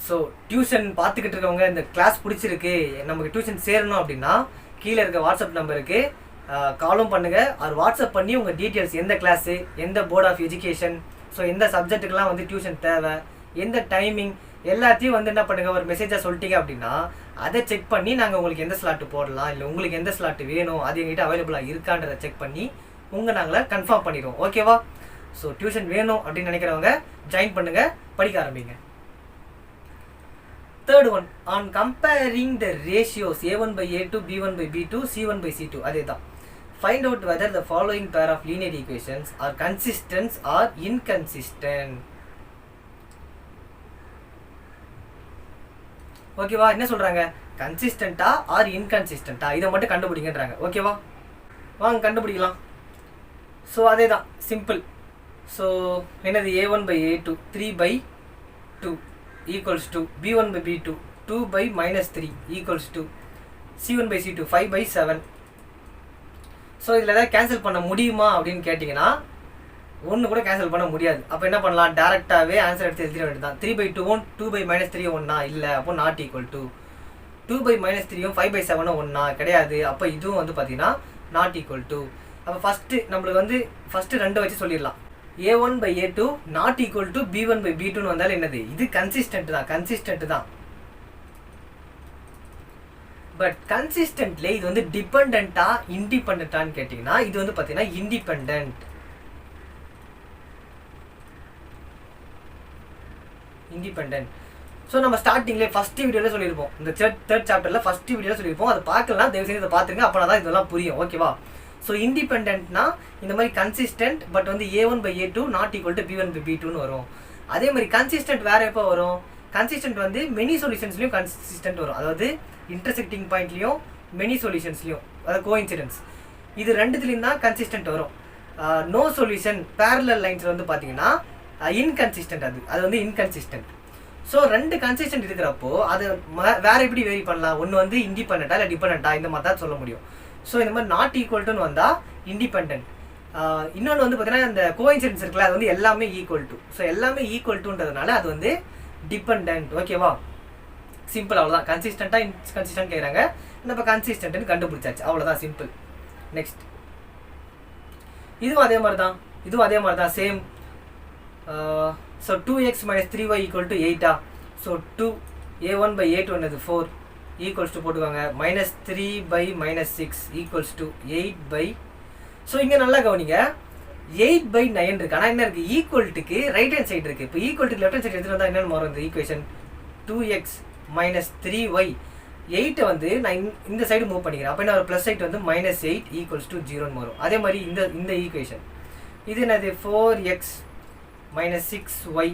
So tuition பார்த்துக்கிட்டு இருக்கவங்க இந்த கிளாஸ் பிடிச்சிருக்கு, நமக்கு டியூஷன் சேரணும் அப்படின்னா கீழே இருக்க வாட்ஸ்அப் நம்பருக்கு காலும் பண்ணுங்கள். அது வாட்ஸ்அப் பண்ணி உங்கள் டீட்டெயில்ஸ், எந்த கிளாஸு, எந்த போர்ட் ஆஃப் எஜுகேஷன், ஸோ எந்த சப்ஜெக்ட்டுக்கெலாம் வந்து டியூஷன் தேவை, எந்த டைமிங், எல்லாத்தையும் வந்து என்ன பண்ணுங்கள், ஒரு மெசேஜாக சொல்லிட்டீங்க அப்படின்னா அதை செக் பண்ணி நாங்கள் உங்களுக்கு எந்த ஸ்லாட்டு போடலாம், இல்லை உங்களுக்கு எந்த ஸ்லாட்டு வேணும், அது எங்ககிட்ட அவைலபிளாக இருக்கான்றதை செக் பண்ணி நாங்களே கன்ஃபார்ம் பண்ணிடுவோம். ஓகேவா? ஸோ டியூஷன் வேணும் அப்படின்னு நினைக்கிறவங்க ஜாயின் பண்ணுங்கள், படிக்க ஆரம்பிங்க. Third one, on comparing the ratios A1 by A2, B1 by B2, C1 by C2. அதே தான். Find out whether the following pair of linear equations are consistent or inconsistent. ஓகேவா? என்ன சொல்கிறாங்க? கன்சிஸ்டண்ட்டா ஆர் இன்கன்சிஸ்டண்ட்டா, இதை மட்டும் கண்டுபிடிங்கன்றாங்க. ஓகேவா? வாங்க கண்டுபிடிக்கலாம். ஸோ அதே தான், சிம்பிள். ஸோ என்னது, A1 by A2 3 by 2 equals to B1 by B2 2 by minus 3 equals to C1 by C2 5 by 7. So இதில் ஏதாவது கேன்சல் பண்ண முடியுமா அப்படின்னு கேட்டிங்கன்னா ஒன்று கூட கேன்சல் பண்ண முடியாது. அப்போ என்ன பண்ணலாம், டேரெக்டாகவே ஆன்சர் எடுத்து எழுதிட வேண்டியது தான். 3 by 2 2 by minus 3 ஒன்றா இல்லை, அப்போ not equal to 2 by minus 3 5 by 7 ஒன்றா கிடையாது, அப்போ இதுவும் வந்து பார்த்தீங்கன்னா நாட் ஈக்குவல் டு. அப்போ ஃபஸ்ட்டு நம்மளுக்கு வந்து ஃபஸ்ட்டு ரெண்டு வச்சு சொல்லிடலாம். A1 by A2 not equal to B1 by B2 வந்தாலும் என்னது, இது கன்சிஸ்டன்ட் தான். பட் கன்சிஸ்டன்ட்ல இது வந்து டிபெண்டா இண்டிபெண்டான்னு கேட்டிங்கன்னா இது வந்து பார்த்தீங்கன்னா இண்டிபெண்ட். ஸோ நம்ம ஸ்டார்டிங்லேயே ஃபர்ஸ்ட் வீடியோவில் சொல்லியிருப்போம், இந்த தேர்ட் சாப்டரில் ஃபர்ஸ்ட் வீடியோவில் சொல்லியிருப்போம். அதை பார்க்கலாம், தயவுசெய்து இதை பார்த்துங்க, அப்போ தான் இதெல்லாம் புரியும். ஓகேவா? ஸோ இண்டிபெண்ட்னா இந்த மாதிரி கன்சிஸ்டன்ட், பட் வந்து A1 by A2 not equal to B1 by B2ன்னு வரும். அதே மாதிரி கன்சிஸ்டன்ட் வேறு எப்போ வரும், கன்சிஸ்டன்ட் வந்து மெனி சொல்யூஷன்ஸ்லையும் கன்சிஸ்டன்ட் வரும், அதாவது இன்டர்செக்டிங் பாயிண்ட்லையும் மெனி சொல்யூஷன்ஸ்லையும், அதாவது கோஇன்சிடென்ஸ், இது ரெண்டுத்துலேயும் தான் கன்சிஸ்டன்ட் வரும். நோ சொல்யூஷன் பேரலல் லைன்ஸ் வந்து பார்த்தீங்கன்னா இன்கன்சிஸ்டன்ட், அது வந்து இன்கன்சிஸ்டன்ட். ஸோ ரெண்டு கன்சிஸ்டன்ட் இருக்கிறப்போ அது வேற எப்படி வேரி பண்ணலாம், ஒன்று வந்து இண்டிபெண்டா இல்லை டிபெண்டா, இந்த மாதிரி தான் சொல்ல முடியும். ஸோ இந்த மாதிரி நாட் ஈக்குவல்ட்டுன்னு வந்தால் இண்டிபெண்ட். இன்னொன்று வந்து பார்த்தீங்கன்னா இந்த கோஇன்சிடென்ஸ் இருக்குல்ல, அது வந்து எல்லாமே ஈக்குவல் டு. ஸோ எல்லாமே ஈக்குவல் டுன்றதுனால அது வந்து டிபெண்ட். ஓகேவா? சிம்பிள், அவ்வளோதான். கன்சிஸ்டண்ட்டாக இன்கன்சிஸ்டன்ட் கேட்குறாங்க, நம்ம கன்சிஸ்டன்ட்னு கண்டுபிடிச்சாச்சு, அவ்வளோதான், சிம்பிள். நெக்ஸ்ட் இதுவும் அதே மாதிரி தான், same. So 2x minus 3y equal to 8. So 2 A1 by A2 என்னது 4 ஈக்குவல்ஸ் டு போட்டுக்கோங்க, minus 3 by minus 6 equals to 8 by. So இங்கே நல்லா கவனிங்க, 8 by 9 இருக்குது. ஆனால் என்ன இருக்குது, ஈக்குவல்ட்டுக்கு ரைட் ஹேண்ட் சைடு இருக்குது. இப்போ ஈக்குவல்ட்டுக்கு லெஃப்ட் ஹேண்ட் சைடு எடுத்துகிட்டு வந்தால் என்னென்னு மாறும் இந்த ஈக்குவேஷன், 2x minus 3y. 8 வந்து நான் இந்த சைடு மூவ் பண்ணிக்கிறேன், அப்போ என்ன ஒரு ப்ளஸ் சைட் வந்து -8 ஈக்குவல்ஸ் டு 0ன்னு வரும். அதே மாதிரி இந்த ஈக்குவேஷன் இது என்னது 4x minus 6y.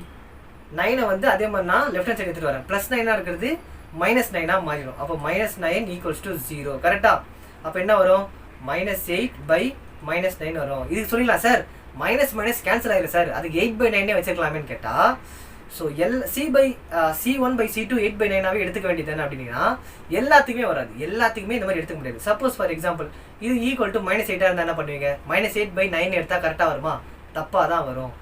9 வந்து அதே மாதிரி நான் லெஃப்ட் ஹேண்ட் சைடு எடுத்துகிட்டு வரேன், ப்ளஸ் 9 இருக்கிறது -9 மாறிடும். அப்போ -9 ஈக்குவல்ஸ் டு 0. கரெக்டாக? அப்போ என்ன வரும், -8 by -9 வரும். இதுக்கு சொல்லிடலாம் சார், மைனஸ் கேன்சல் ஆகிடும் சார், அதுக்கு 8 by 9 வச்சுக்கலாமேன்னு கேட்டால், so C1 by C2 8 by 9 எடுத்துக்க வேண்டியது தானே அப்படின்னா எல்லாத்துக்குமே வராது, எல்லாத்துக்குமே இந்த மாதிரி எடுத்துக்க முடியாது. சப்போஸ் ஃபார் எக்ஸாம்பிள் இது ஈக்குவல் டு -8 இருந்தால் என்ன பண்ணுவீங்க, -8 by 9 எடுத்தால் கரெக்டாக வருமா, தப்பாக தான் வரும்.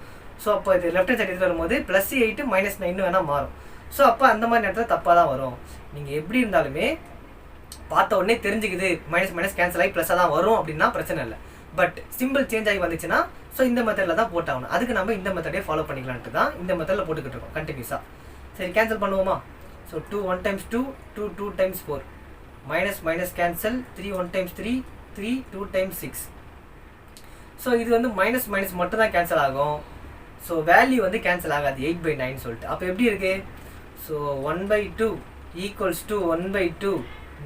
ஸோ அப்போ இது லெஃப்ட் ஹேண்ட் சைடு எடுத்து வரும்போது +8 -9 வேணால் மாறும். ஸோ அப்போ அந்த மாதிரி நேரத்தில் தப்பாக தான் வரும். நீங்கள் எப்படி இருந்தாலுமே பார்த்த உடனே தெரிஞ்சுக்குது மைனஸ் கேன்சல் ஆகி ப்ளஸ்ஸாக தான் வரும் அப்படின்னா பிரச்சனை இல்லை. பட் சிம்பிள் சேஞ்ச் ஆகி வந்துச்சுன்னா ஸோ இந்த மெத்தடில் தான் போட்டாகணும். அதுக்கு நம்ம இந்த மெத்தடே ஃபாலோ பண்ணிக்கலான்ட்டு தான் இந்த மெத்தடில் போட்டுக்கிட்டு இருக்கோம் கண்டினியூஸாக. சரி, கேன்சல் பண்ணுவோமா? So 2 1 times 2 2 2 times 4 minus cancel 3 1 times 3 3 2 times 6. So இது வந்து மைனஸ் மட்டும் தான் கேன்சல் ஆகும். ஸோ வேல்யூ வந்து கேன்சல் ஆகாது 8 by 9 சொல்லிட்டு. அப்போ எப்படி இருக்கு, so 1 by 2 equals to 1 by 2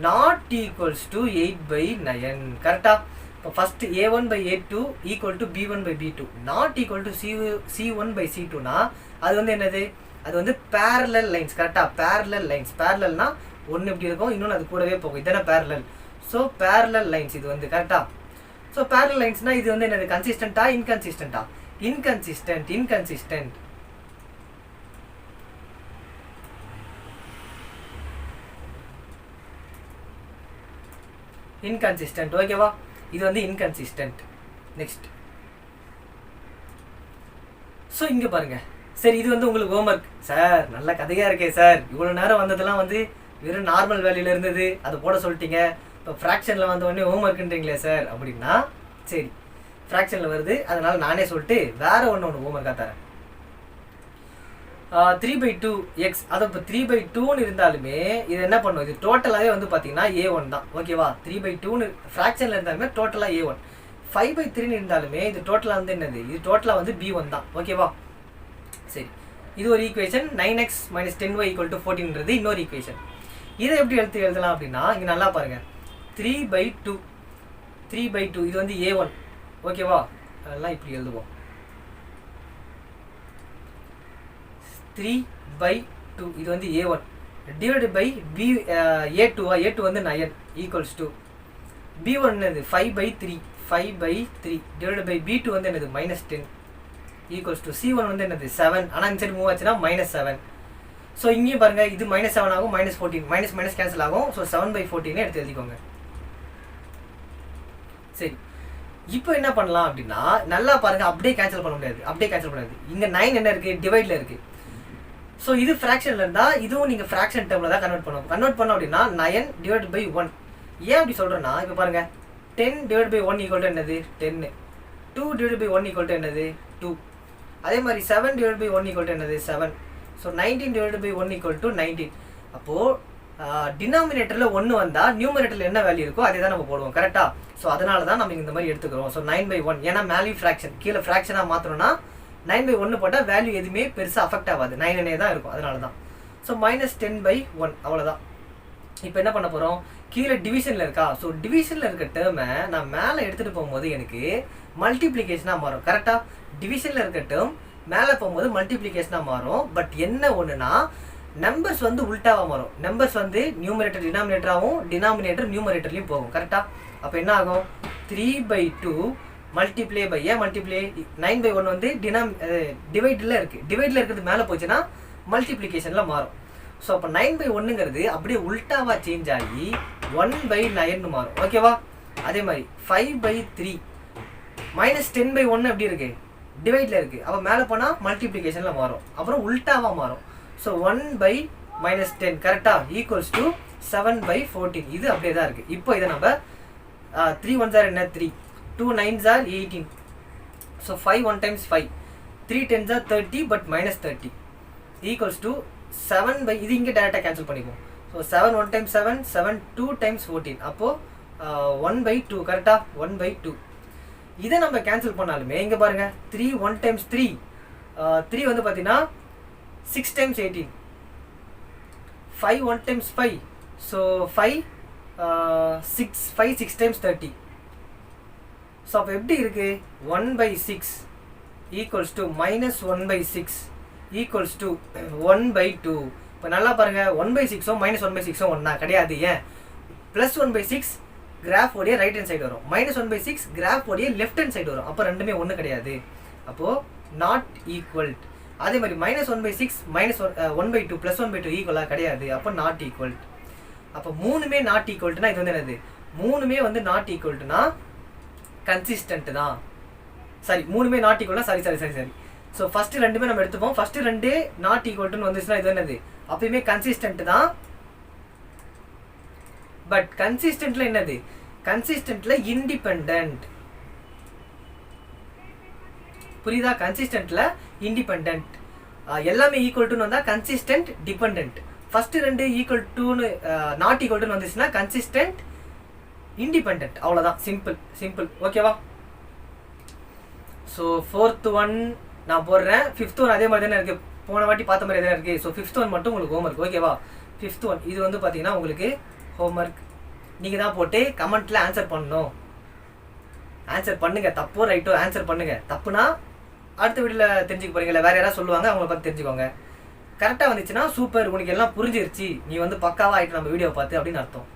not equals to 8 by 9. கரெக்டாக? இப்போ first A1 by A2 equal to B1 by B2 not equal to C1 by C2னா அது வந்து என்னது, அது வந்து பேரலல் லைன்ஸ். கரெக்டாக? Parallel lines. பேரலல்னா ஒன்று இப்படி இருக்கும், இன்னொன்று அது கூடவே போகும், இதுதானே பேரலல். ஸோ பேரலல் லைன்ஸ் இது வந்து. கரெக்டாக? ஸோ பேரலல் லைன்ஸ்னால் இது வந்து என்னது, கன்சிஸ்டண்ட்டா இன்கன்சிஸ்டண்ட்டா? இன்கன்சிஸ்டன்ட். ஓகேவா? இது வந்து இன்கன்சிஸ்டன்ட். நெக்ஸ்ட், ஸோ இங்கே பாருங்க, சரி, இது வந்து உங்களுக்கு ஹோம்ஒர்க். சார் நல்ல கதையாக இருக்கே சார், இவ்வளோ நேரம் வந்ததெல்லாம் வந்து வெறும் நார்மல் வேல்யூவில் இருந்தது, அதை போட சொல்லிட்டீங்க, இப்போ ஃப்ராக்ஷனில் வந்த உடனே ஹோம்ஒர்க்குன்றீங்களே சார் அப்படின்னா, சரி ஃப்ராக்ஷனில் வருது அதனால் நானே சொல்லிட்டு வேறு ஒன்று ஹோம்ஒர்க்காக தரேன். 3/2x, அது இப்போ 3/2ன்னு இருந்தாலுமே இது என்ன பண்ணும், இது டோட்டலாகவே வந்து பார்த்தீங்கன்னா A1 தான். ஓகேவா, 3/2ன்னு ஃப்ராக்ஷனில் இருந்தாலுமே டோட்டலாக A1. 5/3ன்னு இருந்தாலுமே இது டோட்டலாக வந்து என்னது, இது டோட்டலாக வந்து B1 தான். ஓகேவா, சரி, இது ஒரு ஈக்குவேஷன். 9x - 10y = 14ன்றது இன்னொரு ஈக்குவேஷன். இதை எப்படி எழுதலாம் அப்படின்னா, இங்கே நல்லா பாருங்கள், 3/2 இது வந்து A1. ஓகேவா, அதெல்லாம் இப்படி எழுதுவோம். 3/2 இது வந்து A1 டிவைடட் பை A2 வந்து 9 ஈக்குவல்ஸ் டு B1 என்னது 5/3 டிவைடட் பை B2 வந்து என்னது -10 ஈக்குவல்ஸ் டு C1 வந்து என்னது 7. ஆனால் இந்த சைடு மூவ் ஆச்சுன்னா -7. ஸோ இங்கேயும் பாருங்கள், இது -7 ஆகும், -14 மைனஸ் கேன்சல் ஆகும். ஸோ 7/14 எடுத்து எழுதிக்கோங்க. சரி, இப்போ என்ன பண்ணலாம் அப்படின்னா, நல்லா பாருங்கள், அப்படியே கேன்சல் பண்ண முடியாது. இங்கே 9 என்ன இருக்குது, டிவைடில் இருக்குது. ஸோ இது ஃப்ராக்ஷனில் இருந்தால் இதுவும் நீங்கள் ஃப்ராக்ஷன் டேர்மில் தான் கன்வெர்ட் பண்ணோம் அப்படின்னா 9 டிவைட் பை 1. ஏன் அப்படி சொல்கிறேன்னா, இப்போ பாருங்கள், 10 டிவைட் பை 1 ஈக்குவல் டு என்னது 10, 2 டிவைட் பை 1 ஈக்குவல் டு என்னது 2, அதே மாதிரி 7 டிவைட் பை 1 ஈக்குவல் டு என்னது 7. So 19 divide by 1 equal to 19. அப்போது டினாமினேட்டரில் 1 வந்தால் நியூமரேட்டரில் என்ன வேல்யூ இருக்கோ அதே தான் நம்ம போடுவோம். கரெக்டாக? ஸோ அதனால தான் நம்ம இந்த மாதிரி எடுத்துக்கிறோம். ஸோ 9/1, ஏன்னா மேலே ஃப்ராக்ஷன் கீழே ஃப்ராக்ஷனாக மாற்றணும்னா 9/1 போட்டால் வேல்யூ எதுவுமே பெருசாக அஃபெக்ட் ஆகாது, 9 தான் இருக்கும். அதனால தான். ஸோ -10/1 அவ்வளோதான். இப்போ என்ன பண்ண போகிறோம், கீழே டிவிஷனில் இருக்கா, ஸோ டிவிஷனில் இருக்க டேர்மை நான் மேலே எடுத்துகிட்டு போகும்போது எனக்கு மல்டிப்ளிகேஷனாக மாறும். கரெக்டாக? டிவிஷனில் இருக்க டேர்ம் மேலே போகும்போது மல்டிப்ளிகேஷனாக மாறும். பட் என்ன ஒன்றுனா, நம்பர்ஸ் வந்து உல்ட்டாவாக மாறும். நம்பர்ஸ் வந்து நியூமரேட்டர் டினாமினேட்டராகவும் டினாமினேட்டர் நியூமரேட்டர்லையும் போகும். கரெக்டாக? அப்போ என்ன ஆகும், 3/2 மல்டிப்ளே பை 9/1 வந்து டிவைடில் இருக்குது. டிவைடில் இருக்கிறது மேலே போச்சுன்னா மல்டிப்ளிகேஷனில் மாறும். ஸோ அப்போ 9/1ங்கிறது அப்படியே உல்ட்டாவாக சேஞ்ச் ஆகி 1/9 மாறும். ஓகேவா? அதே மாதிரி 5/3 -10/1 எப்படி இருக்குது, டிவைடில் இருக்குது. அப்போ மேலே போனால் மல்டிப்ளிகேஷனில் மாறும், அப்புறம் உல்ட்டாவாக மாறும். ஸோ 1/-10 கரெக்டாக ஈக்குவல்ஸ் டு 7/14. இது அப்படியே தான் இருக்குது. இப்போ இதை நம்ம 3 1s are என்ன 3, 2 9s are 18. So 5 1 times 5, 3 10s are 30 but -30 equals to 7 இது இங்கே டேரெக்டாக கேன்சல் பண்ணிப்போம். So 7 1 times 7, 7 2 times 14. அப்போது 1/2 கரெக்டாக, 1/2. இதை நம்ம கேன்சல் பண்ணாலுமே இங்கே பாருங்கள், 3 1 times 3, 3 வந்து பார்த்தீங்கன்னா 6 times 18, 5 1 times 5, so 5 6 times 30. So அப்போ எப்படி இருக்குது, 1/6 ஈக்குவல்ஸ் டு -1/6 ஈக்குவல்ஸ் டு 1/2. இப்போ நல்லா பாருங்கள், 1/6ம் -1/6ம் ஒன்றா கிடையாது. ஏன், +1/6 கிராஃப் ஓடைய ரைட் ஹேண்ட் சைடு வரும், -1/6 கிராஃப் ஓடைய லெஃப்ட் ஹேண்ட் சைடு வரும். அப்போ ரெண்டுமே ஒன்று கிடையாது. அப்போது நாட் ஈக்குவல். அதே மாதிரி -1/6 -1/2 +1/2 ஈக்குவலாக கிடையாது. அப்போ நாட் ஈக்குவல். அப்போ மூணுமே நாட் ஈக்குவல்ட்டுனா இது வந்து என்னது, மூணுமே வந்து நாட் ஈக்குவல்ட்டுனா கன்சிஸ்டன்ட் தான். சரி, மூணுமே நாட் ஈக்குவல்னா சரி. ஸோ ஃபஸ்ட்டு ரெண்டுமே நம்ம எடுத்துப்போம். ஃபஸ்ட்டு ரெண்டு நாட் ஈக்குவல்ட்டுன்னு வந்துச்சுன்னா இது என்னது, அப்பயுமே கன்சிஸ்டன்ட் தான். பட் கன்சிஸ்டன்ட்ல என்னது, கன்சிஸ்டன்ட்ல இண்டிபெண்டன்ட். புரியுதா? கன்சிஸ்டன்ட்ல இண்டிபெண்டன்ட். எல்லாமே ஈக்குவல்ட்டுன்னு வந்தால் கன்சிஸ்டன்ட் டிபெண்டன்ட். ஃபஸ்ட்டு ரெண்டு ஈக்குவல் டுன்னு நாட் ஈக்குவல்ட்டுன்னு வந்துச்சுன்னா கன்சிஸ்டன்ட் இண்டிபெண்டன்ட். அவ்வளோதான், சிம்பிள். ஓகேவா? ஸோ 4th one நான் போடுறேன், 5th one அதே மாதிரி தானே இருக்குது, போன வாட்டி பார்த்த மாதிரி தானே இருக்குது. ஸோ 5th one மட்டும் உங்களுக்கு ஹோம்ஒர்க். ஓகேவா? 5th one இது வந்து பார்த்தீங்கன்னா உங்களுக்கு ஹோம்ஒர்க். நீங்கள் தான் போட்டு கமெண்ட்டில் ஆன்சர் பண்ணணும். ஆன்சர் பண்ணுங்கள், தப்போ ரைட்டோ ஆன்சர் பண்ணுங்கள். தப்புனா அடுத்த வீடியோவில் தெரிஞ்சுக்க போகிறீங்களா, வேறு யாராவது சொல்லுவாங்க, அவங்கள பார்த்து தெரிஞ்சுக்கோங்க. கரெக்டாக வந்துச்சுன்னா சூப்பர், உனக்கு எல்லாம் புரிஞ்சிருச்சு, நீ வந்து பக்காவாக ஆகிட்டு நம்ம வீடியோ பார்த்து அப்படின்னு அர்த்தம்.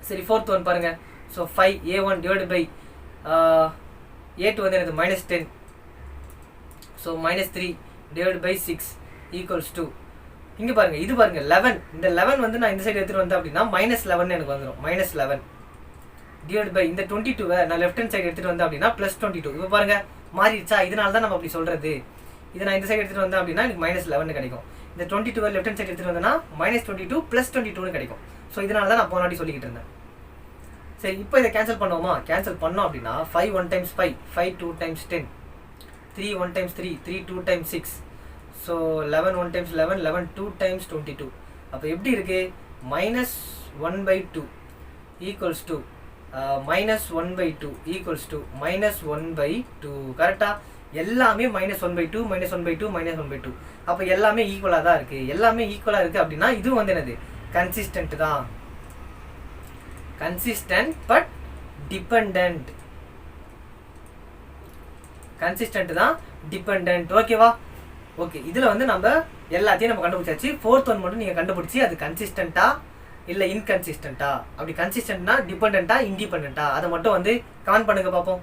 சரி, 4th one பாருங்கள். So 5A1 divide by A2 வந்து எனக்கு -10. So -3 divide by 6 equals to இங்கே பாருங்கள், இது பாருங்கள் 11. இந்த 11 வந்து நான் இந்த சைடு எடுத்துகிட்டு வந்தேன் அப்படின்னா -11 எனக்கு வந்துடும். -11 டிவைட் பை இந்த 22 நான் லெஃப்ட் ஹேண்ட் சைடு எடுத்துகிட்டு வந்தேன் அப்படின்னா +22. இப்போ பாருங்கள் மாறிடுச்சா, இதனால தான் நம்ம அப்படி சொல்கிறது. இதை நான் இந்த சைடு எடுத்துகிட்டு வந்தேன் அப்படின்னா எனக்கு -11 கிடைக்கும். இந்த 22 லெஃப்ட் ஹேண்ட் சைடு எடுத்துகிட்டு வந்தேன்னா -22 + 22 கிடைக்கும். ஸோ இதனால தான் நான் போனாடி சொல்லிக்கிட்டு இருந்தேன். சரி, இப்போ இதை கேன்சல் பண்ணுவோமா? கேன்சல் பண்ணோம் அப்படின்னா 5 1 × 5, 5 2 × 10, 3 1 × 3, 3 2 × 6, ஸோ 11 1 × 11, 11 2 × 22. அப்போ எப்படி இருக்குது? -1/2 ஈக்குவல்ஸ் டு -1/2 ஈக்குவல்ஸ் டு -1/2. கரெக்டாக? எல்லாமே -1/2 -1/2 -1/2. அப்போ எல்லாமே ஈக்குவலாக தான் இருக்குது. எல்லாமே ஈக்குவலாக இருக்குது அப்படின்னா இது வந்து என்னது? கன்சிஸ்டன்ட் தான். Consistent but dependent. கன்சிஸ்டன்ட் தான், டிபெண்டன்ட். ஓகேவா? ஓகே, இதில் வந்து நம்ம எல்லாத்தையும் நம்ம கண்டுபிடிச்சாச்சு. 4th ஒன் மட்டும் நீங்கள் கண்டுபிடிச்சி அது கன்சிஸ்டண்ட்டா இல்லை இன்கன்சிஸ்டண்ட்டா, அப்படி கன்சிஸ்டன்ட்னா டிபெண்டண்ட்டா இன்டிபெண்டண்ட்டா, அதை மட்டும் வந்து கமெண்ட் பண்ணுங்க பார்ப்போம்.